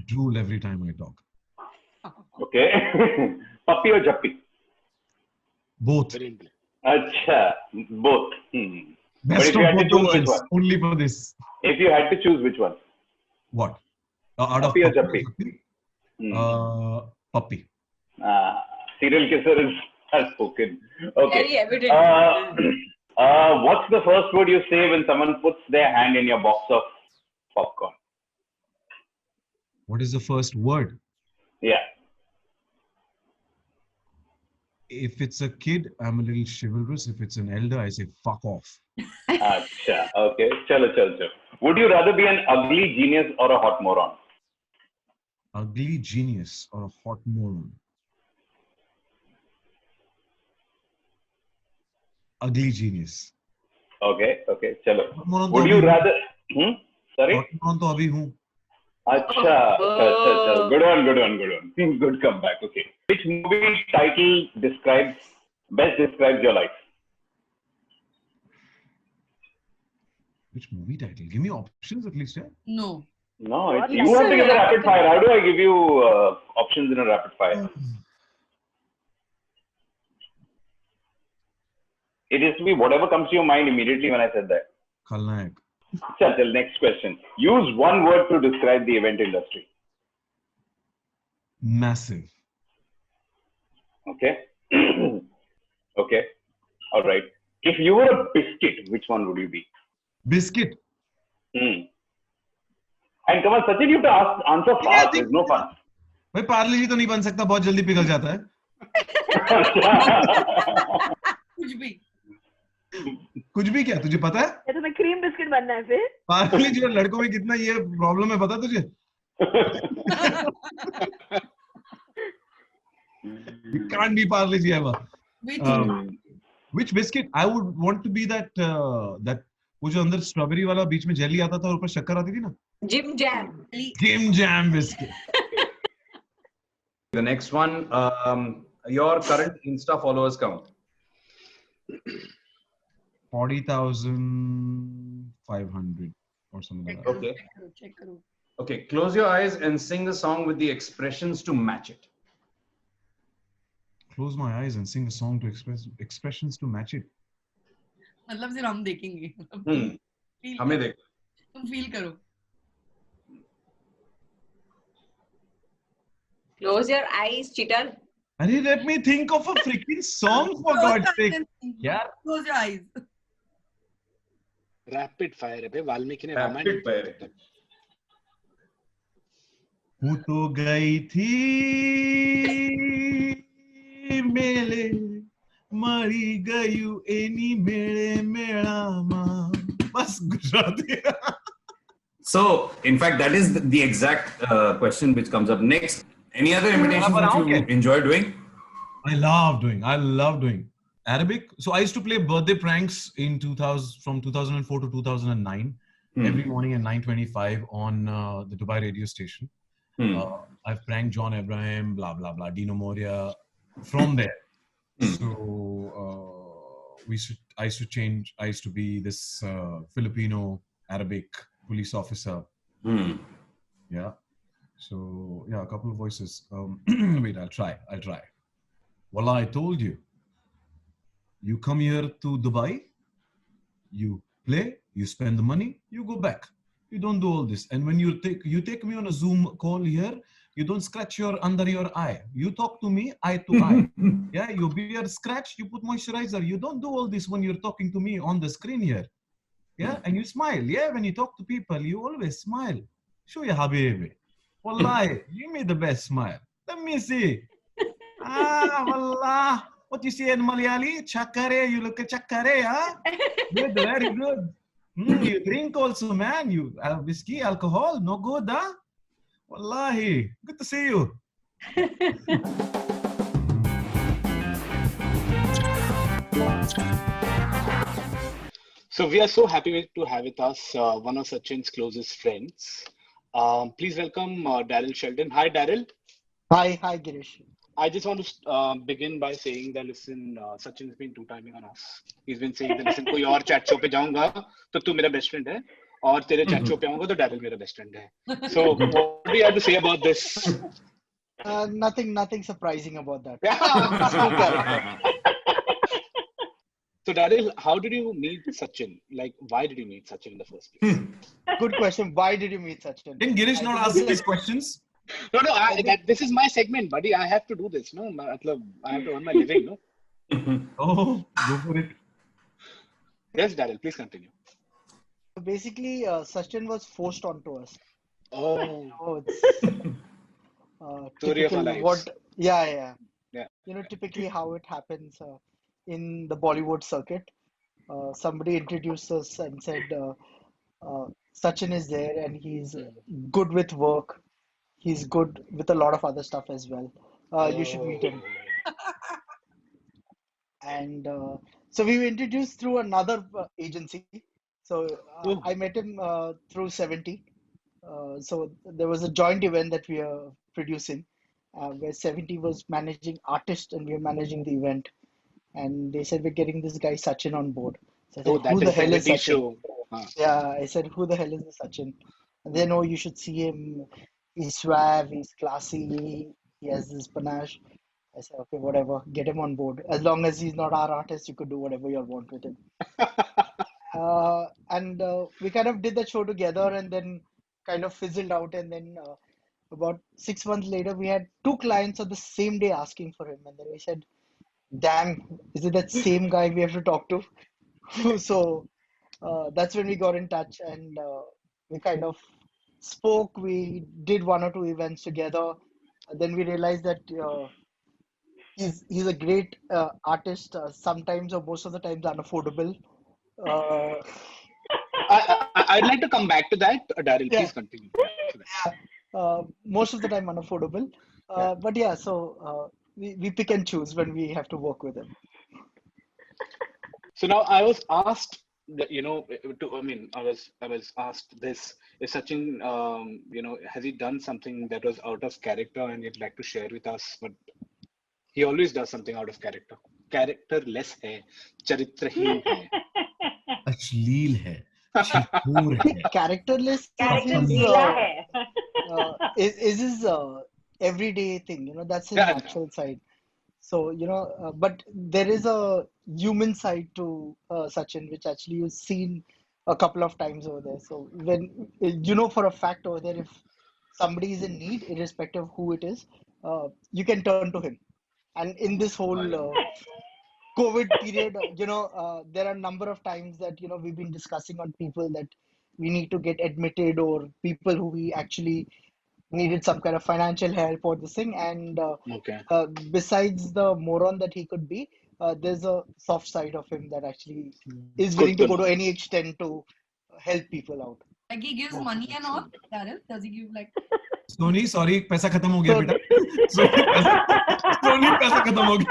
Drool every time I talk. Okay. Puppy or Jappi? Both. Very English. Acha, both. But Best if you of had to both choose which worlds. one? Only for this. If you had to choose which one? What? Out of Puppy or puppy? Chappy? Puppy. Serial kisser has spoken. Okay. Very evident. What's the first word you say when someone puts their hand in your box of popcorn? What is the first word? Yeah. If it's a kid, I'm a little chivalrous. If it's an elder, I say fuck off. Acha. Okay. Chalo. Would you rather be an ugly genius or a hot moron? Ugly genius or a hot moron? Ugly genius. Okay. Chalo. Hot moron Would to you abhi rather? Sorry? hot moron to abhi hu. Acha. Good one. Good comeback. Okay. Which movie title best describes your life? Which movie title? Give me options at least, yeah? No. No, What you have to give a rapid fire. How do I give you options in a rapid fire? It is to be whatever comes to your mind immediately when I said that. Khalnayak. Chal, next question. Use one word to describe the event industry. Massive. Okay. Okay. All right. If you were a biscuit, which one would you be? Biscuit. And come on, Sachin, you have to answer fast. There's no fun. भाई पार्ले जी तो नहीं बन सकता, बहुत जल्दी पिघल जाता है. कुछ भी. कुछ भी क्या तुझे पता है? या तुम्हें क्रीम बिस्किट बनना है फिर? पार्ले जी लड़कों में कितना ये प्रॉब्लम है, पता तुझे? You can't be Parle ji ever. Which biscuit? I would want to be that वो जो अंदर स्ट्रॉबेरी वाला बीच में जेली आता था और ऊपर शक्कर आती थी ना? Jim Jam. Jim Jam biscuit. The next one, your current Insta followers count. 40,500 or something like that. Okay. Check karo. Okay, close your eyes and sing the song with the expressions to match it. Close my eyes and sing a song to expressions to match it. मतलब सिर्फ हम देखेंगे. हमें देख. तुम feel करो. Close your eyes, cheater. Arey, let me think of a freaking song for God's sake. Yeah. Close your eyes. Rapid fire है बे. वाल्मीकि ने Rapid रामायण fire. वो तो गई थी मेले मरी गयु एनी मेले मेळामा. बस Gujarati. So, in fact, that is the exact question which comes up next. Any other imitations which you enjoy doing? I love doing Arabic. So I used to play birthday pranks in 2000 from 2004 to 2009 every morning at 9:25 on the Dubai radio station. I've pranked John Abraham, blah blah blah, Dino Moria from there. So I used to be this Filipino Arabic police officer. Yeah. So yeah, a couple of voices. Wait, I'll try. Wallah, I told you. You come here to Dubai, you play, you spend the money, you go back. You don't do all this. And when you take me on a Zoom call here, you don't scratch under your eye. You talk to me eye to eye. Yeah, your beard scratch, you put moisturizer. You don't do all this when you're talking to me on the screen here. Yeah, and you smile. Yeah, when you talk to people, you always smile. Show ya habibi. Wallahi, give me the best smile. Let me see. Wallah. What you say in Malayali? Chakare, you look at chakare, huh? Good, very good. You drink also, man. You whiskey, alcohol, no good, huh? Wallahi, good to see you. So we are so happy to have with us one of Sachin's closest friends. Please welcome Daryl Sheldon. Hi, Daryl. Hi, Girish. I just want to begin by saying that listen, Sachin's been two-timing on us. He's been saying that listen, कोई और chat show पे जाऊंगा तो तू मेरा best friend है और तेरे chat show पे आऊंगा तो Daryl मेरा best friend है. So what do you have to say about this? Nothing surprising about that. So Daryl, how did you meet Sachin? Like, why did you meet Sachin in the first place? Good question. Why did you meet Sachin? Didn't Girish not ask these questions? No, this is my segment, buddy. I have to do this. No, I have to earn my living. No. Oh, go for it. Yes, Daryl, please continue. Basically, Sachin was forced onto us. Oh, Oh, it's story of our typical lives. yeah. Yeah. Typically how it happens in the Bollywood circuit. Somebody introduced us and said, Sachin is there and he's good with work. He's good with a lot of other stuff as well. You should meet him. And so we were introduced through another agency. So I met him through 70. So there was a joint event that we are producing where 70 was managing artists and we were managing the event. And they said, we're getting this guy Sachin on board. So I said, that who the is the hell is British Sachin? show. Yeah, I said, who the hell is the Sachin? And they know you should see him. He's suave, he's classy, he has this panache. I said, okay, whatever, get him on board. As long as he's not our artist, you could do whatever you want with him. And we kind of did the show together and then kind of fizzled out. And then about 6 months later, we had 2 clients on the same day asking for him. And then we said, damn, is it that same guy we have to talk to? So that's when we got in touch and we kind of spoke. We did 1 or 2 events together. And then we realized that he's a great artist, sometimes or most of the times unaffordable. I'd like to come back to that. Daryl, please continue. Most of the time unaffordable. But yeah, so we pick and choose when we have to work with him. So now I was asked, I was asked this: is Sachin, has he done something that was out of character and he'd like to share with us? But he always does something out of character. Characterless hai, charitrahin hai. अश्लील है, छिछोर है. Characterless is his everyday thing. That's his natural side. So, but there is a human side to Sachin, which actually you've seen a couple of times over there. So when, for a fact over there, if somebody is in need, irrespective of who it is, you can turn to him. And in this whole COVID period, there are a number of times that, we've been discussing on people that we need to get admitted or people who we actually needed some kind of financial help or this thing. And besides the moron that he could be, there's a soft side of him that actually is willing to go to any extent to help people out. Like he gives money and all, Daryl? Does he give like... Sony, sorry, पैसा खत्म हो गया बेटा. Sony, पैसा खत्म हो गया.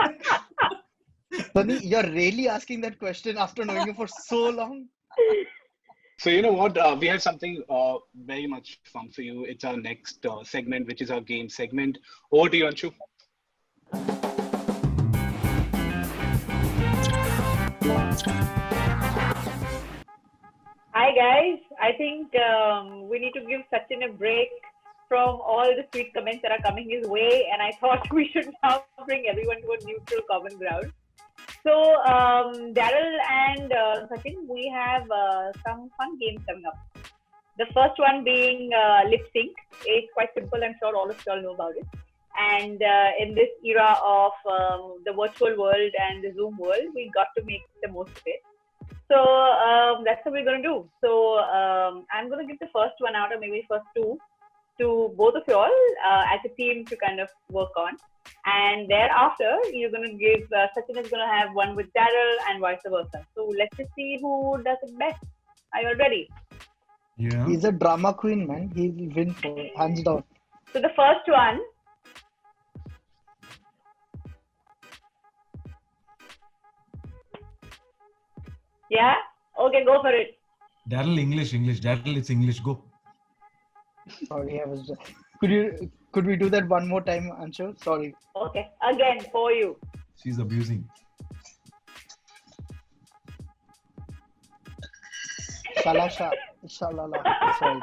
Sony, you're really asking that question after knowing you for so long? So you know what? We have something very much fun for you. It's our next segment, which is our game segment. Over to you, Anshu. Hi guys. I think we need to give Sachin a break from all the sweet comments that are coming his way, and I thought we should now bring everyone to a neutral common ground. So, Daryl and Sachin, we have some fun games coming up. The first one being lip sync. It's quite simple. I'm sure all of you all know about it. And in this era of the virtual world and the Zoom world, we got to make the most of it. So that's what we're going to do. So I'm going to give the first one out, or maybe first 2, to both of you all as a team to kind of work on. And thereafter, you're going to give, Sachin is going to have one with Daryl and vice versa. So let's just see who does it best. Are you all ready? Yeah. He's a drama queen, man. He will win for hands down. So the first one. Yeah? Okay, go for it. Daryl, English. Daryl, it's English. Go. Sorry, I was. Could we do that one more time, Anshu? Sorry. Okay, again for you. She's abusing. Shalala. Sorry.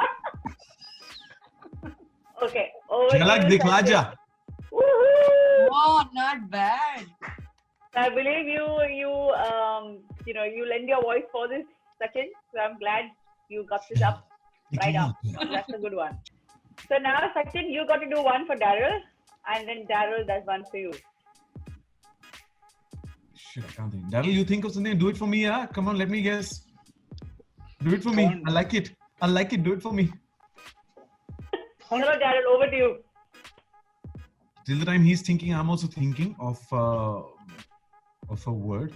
Okay. झलक दिखला जा. Oh, not bad. I believe you you lend your voice for this, Sachin. So I'm glad you got this up right up. That's a good one. So now, Sachin, you got to do one for Daryl, and then Daryl does one for you. Shit, I can't think. Daryl, you think of something? Do it for me, yeah? Come on, let me guess. Do it for me. I like it. I like it. Do it for me. Hello, Daryl, over to you. Till the time he's thinking, I'm also thinking of a word.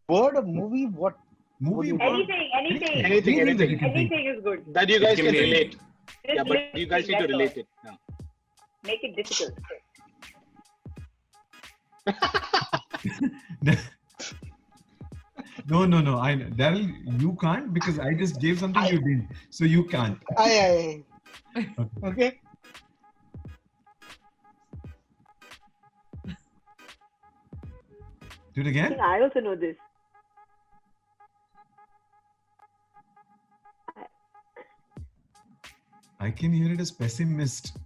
Word, a movie, what? Movie. Anything is good. That you guys can relate. Just Yeah, but you guys need to relate it. Yeah. Make it difficult. No. Daryl, you can't because I just gave something you didn't. So you can't. Aye. Okay. Do it again. I also know this. I can hear it as pessimist.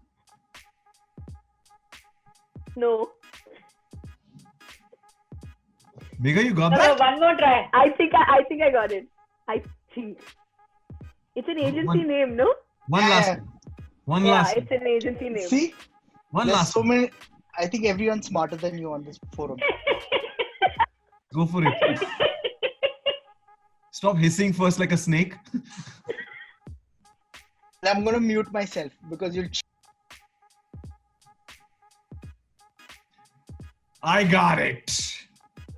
No. Megha, you got No, that? one more try. I think I got it. I think. It's an agency name, no? One last. Yeah, it's an agency name. See? One There's last. so many. I think everyone's smarter than you on this forum. Go for it. Stop hissing first like a snake. I'm gonna mute myself because you'll. I got it.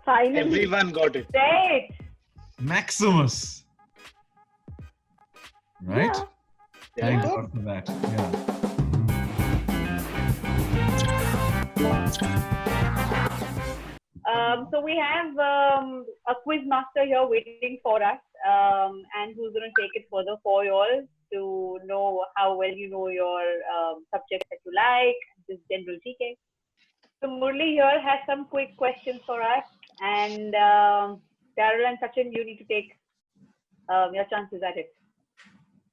Finally. Everyone got it. Say it. Maximus. Right? Yeah. Thank God for that. Yeah. So we have a quiz master here waiting for us, and who's going to take it further for you all to know how well you know your subjects that you like, just general GK. So Murli here has some quick questions for us, and Daryl and Sachin, you need to take your chances at it.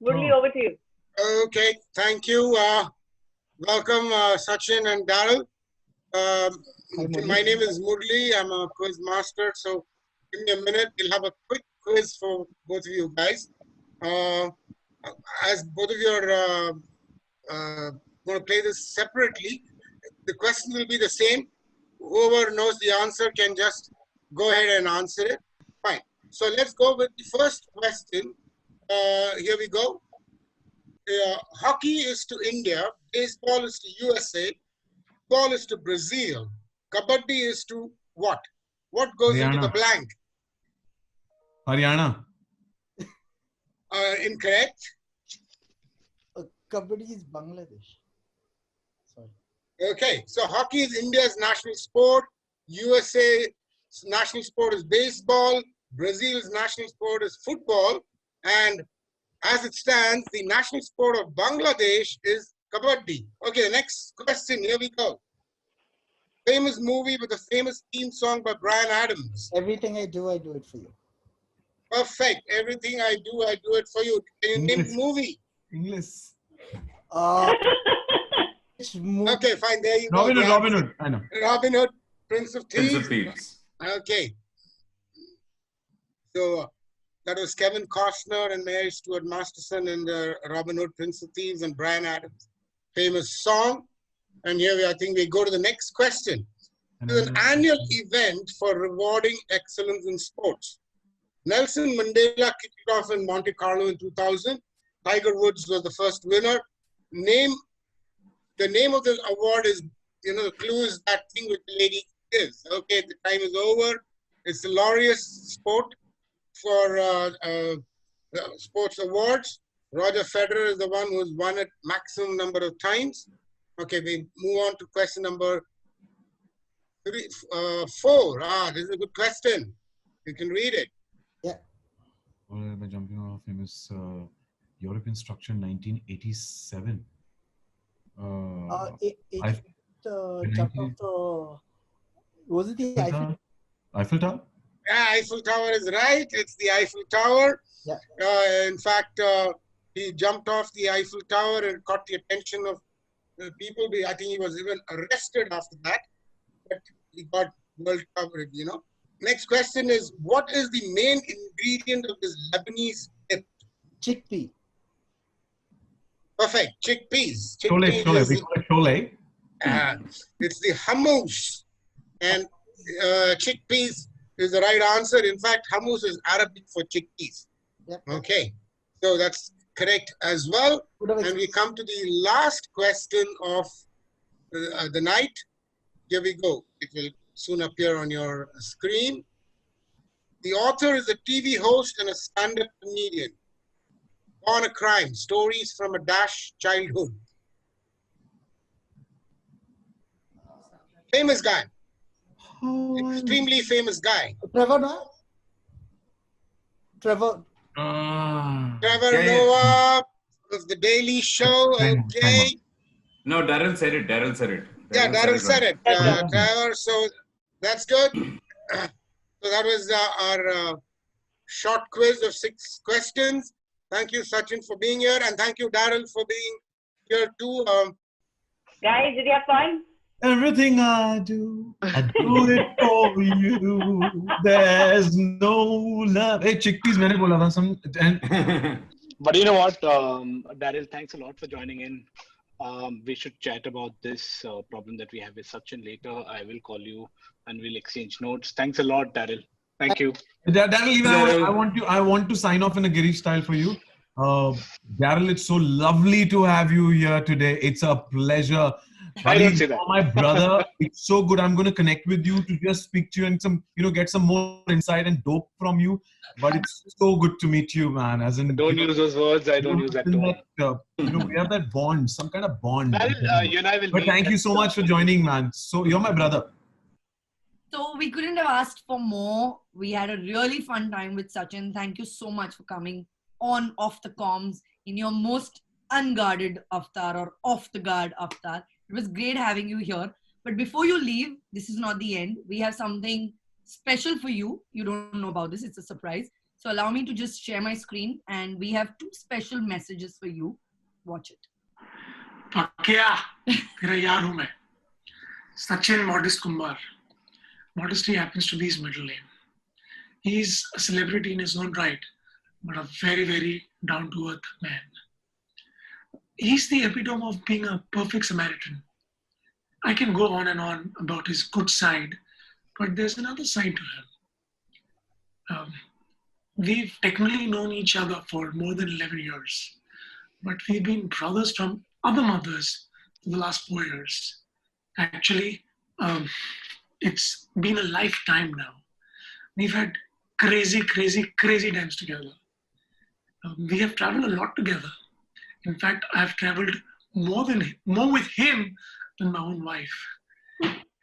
Murli, over to you. Okay, thank you. Welcome, Sachin and Daryl. My name is Murli. I'm a quiz master. So give me a minute. We'll have a quick quiz for both of you guys. As both of you are going to play this separately, the question will be the same. Whoever knows the answer can just go ahead and answer it. Fine. So let's go with the first question. Here we go. Hockey is to India, baseball is to USA, football is to Brazil, kabaddi is to what? What goes Haryana. into the blank? Haryana. Incorrect. Kabaddi is Bangladesh. Sorry. Okay, so hockey is India's national sport, USA's national sport is baseball, Brazil's national sport is football, and as it stands, the national sport of Bangladesh is kabaddi. Okay, the next question, here we go. Famous movie with a famous theme song by Bryan Adams. Everything I do it for you. Perfect. Everything I do it for you. Can you name the movie? English. Okay, fine. There you go. Robin Hood. I know. Robin Hood, Prince of Thieves. Prince of Thieves. Okay. So that was Kevin Costner and Mary Stuart Masterson in the Robin Hood, Prince of Thieves, and Bryan Adams. Famous song. And here I think we go to the next question. It is an annual event for rewarding excellence in sports. Nelson Mandela kicked it off in Monte Carlo in 2000. Tiger Woods was the first winner. The name of the award is, the clue is that thing which the lady gives. Okay, the time is over. It's the Laureus Sport for sports awards. Roger Federer is the one who's won it maximum number of times. Okay, we move on to question number 4. This is a good question. You can read it. Yeah. By jumping on a famous European structure in 1987. Jumped off the. Was it the Eiffel? Eiffel Tower? Yeah, Eiffel Tower is right. It's the Eiffel Tower. Yeah. In fact, he jumped off the Eiffel Tower and caught the attention of people. I think he was even arrested after that. But he got world coverage, Next question is, what is the main ingredient of this Lebanese dip? Chickpea. Perfect. Chickpeas. Chole, chole. We call it chole. It's the hummus. And chickpeas is the right answer. In fact, hummus is Arabic for chickpeas. Yep. Okay. So that's correct as well. And we come to the last question of the night. Here we go. It will soon appear on your screen. The author is a TV host and a stand-up comedian. Born a crime, stories from a dash childhood. Famous guy. Extremely famous guy. Trevor, no? Trevor. Trevor Noah of The Daily Show. Okay. No, Daryl said it. Daryl said it. Yeah, Daryl said it. Trevor, so that's good. So that was our short quiz of 6 questions. Thank you, Sachin, for being here. And thank you, Daryl, for being here too. Guys, did you have fun? Everything I do it for you. There's no love. Hey, chickpeas, मैंने बोला था some. But you know what, Daryl, thanks a lot for joining in. We should chat about this problem that we have with Sachin later. I will call you and we'll exchange notes. Thanks a lot, Daryl. Thank you. Daryl, I want to sign off in a Girish style for you. Daryl, it's so lovely to have you here today. It's a pleasure. I don't say that. My brother, it's so good. I'm going to connect with you to just speak to you and some, get some more insight and dope from you. But it's so good to meet you, man. As in, don't use those words. I don't use that tone. We have that bond, some kind of bond. Well, you and I will. But thank you so much for joining, man. So you're my brother. So we couldn't have asked for more. We had a really fun time with Sachin. Thank you so much for coming on Off the Comms in your most unguarded avatar or off the guard avatar. It was great having you here. But before you leave, this is not the end. We have something special for you. You don't know about this. It's a surprise. So allow me to just share my screen. And we have 2 special messages for you. Watch it. क्या तेरा यार हूं मैं Sachin Modest Kumbhar. Modesty happens to be his middle name. He's a celebrity in his own right, but a very, very down-to-earth man. He's the epitome of being a perfect Samaritan. I can go on and on about his good side, but there's another side to him. We've technically known each other for more than 11 years, but we've been brothers from other mothers for the last 4 years. Actually, it's been a lifetime now. We've had crazy times together. We have traveled a lot together. In fact, I've traveled more with him than my own wife.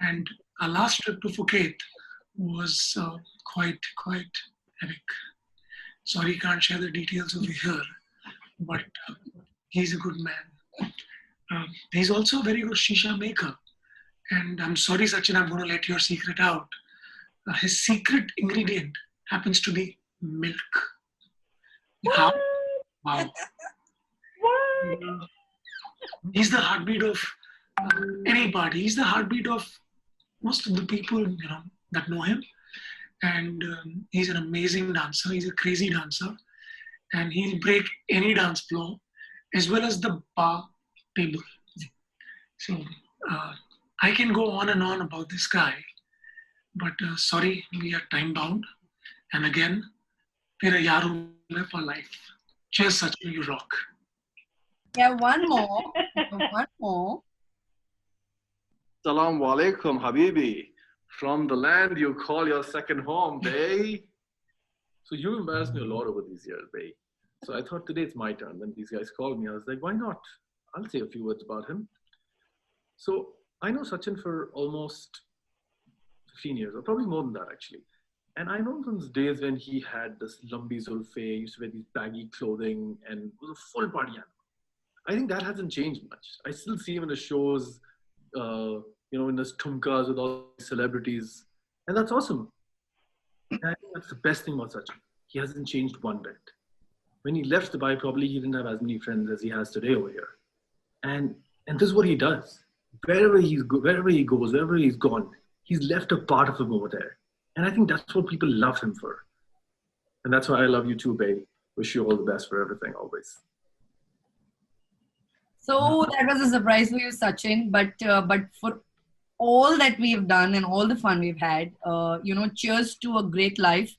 And our last trip to Phuket was quite epic. Sorry, can't share the details over here, but he's a good man. He's also a very good shisha maker. And I'm sorry, Sachin, I'm going to let your secret out. His secret ingredient happens to be milk. How? Wow. He's the heartbeat of anybody. He's the heartbeat of most of the people that know him. And he's an amazing dancer. He's a crazy dancer. And he'll break any dance floor as well as the bar table. So I can go on and on about this guy, but sorry, we are time bound. And again, tera yaar hoon main for life. Cheers, Sachin, you rock. Yeah, one more. Salam alaikum, Habibi. From the land you call your second home, bae. So you embarrassed me a lot over these years, bae. So I thought today it's my turn. When these guys called me, I was like, why not? I'll say a few words about him. So I know Sachin for almost 15 years, or probably more than that actually. And I know from the days when he had this lumbi zulfe, used to wear these baggy clothing and was a full party animal. I think that hasn't changed much. I still see him in the shows, in his tumkas with all these celebrities. And that's awesome. And I think that's the best thing about Sachin. He hasn't changed one bit. When he left Dubai, probably he didn't have as many friends as he has today over here. And this is what he does. Wherever he goes, wherever he's gone, he's left a part of him over there. And I think that's what people love him for. And that's why I love you too, babe. Wish you all the best for everything always. So that was a surprise for you, Sachin. But for all that we've done and all the fun we've had, cheers to a great life.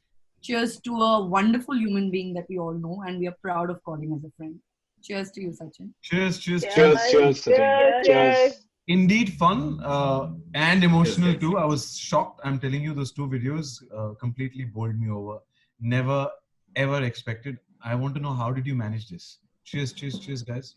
Cheers to a wonderful human being that we all know and we are proud of calling as a friend. Cheers to you, Sachin. Cheers, cheers, Cheers, cheers, Sachin. Cheers. Indeed fun and emotional too. I was shocked. I'm telling you, those two videos completely bowled me over. Never ever expected. I want to know, how did you manage this? Cheers, cheers, cheers, guys.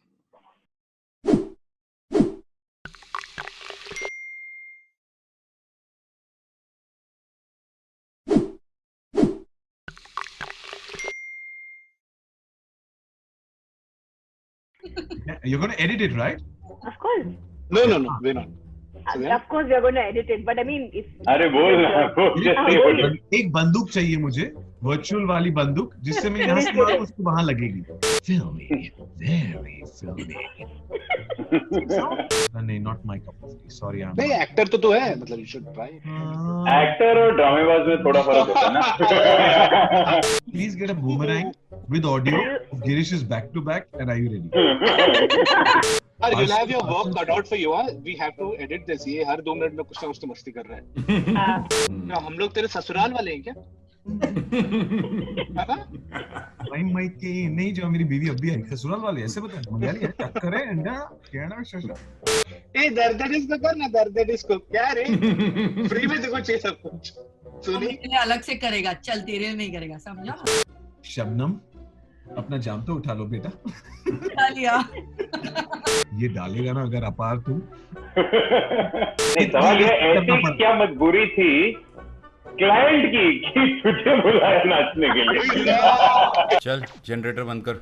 You're going to edit it, right? Of course. No, we're not. Of course, we are going to edit it. But I mean, if अरे बोल ना, एक बंदूक चाहिए मुझे, virtual वाली बंदूक, जिससे मैं यहाँ से मारूं उसको वहाँ लगेगी. Filmy, very filmy. नहीं, not my cup of tea. Sorry, I'm. नहीं, एक्टर तो है, मतलब you should try. एक्टर और ड्रामेबाज में थोड़ा फर्क होता है ना. Please get a boomerang with audio. Girish is back to back, and are you ready? You'll have your work cut out for you. We have to edit this. ये हर 2 minute में कुछ ना कुछ तो मस्ती कर रहा है. हम लोग तेरे ससुराल वाले हैं क्या? नहीं, जो मेरी बीवी अभी आई ससुराल वाले ऐसे बता, मलयाली है, टक्कर है, अंडा क्या ना शशा. ए दर्द इसको कर ना, दर्द इसको क्या रे, फ्री में देखो चाहिए सब कुछ. सुनी अलग से करेगा, चल तेरे नहीं करेगा, समझा. शबनम, अपना जाम तो उठा लो बेटा. लिया. ये डालेगा ना अगर अपार तू. नहीं, सवाल ये ऐसी क्या मजबूरी थी क्लाइंट की कि तुझे बुलाया नाचने के लिए. चल जनरेटर बंद कर.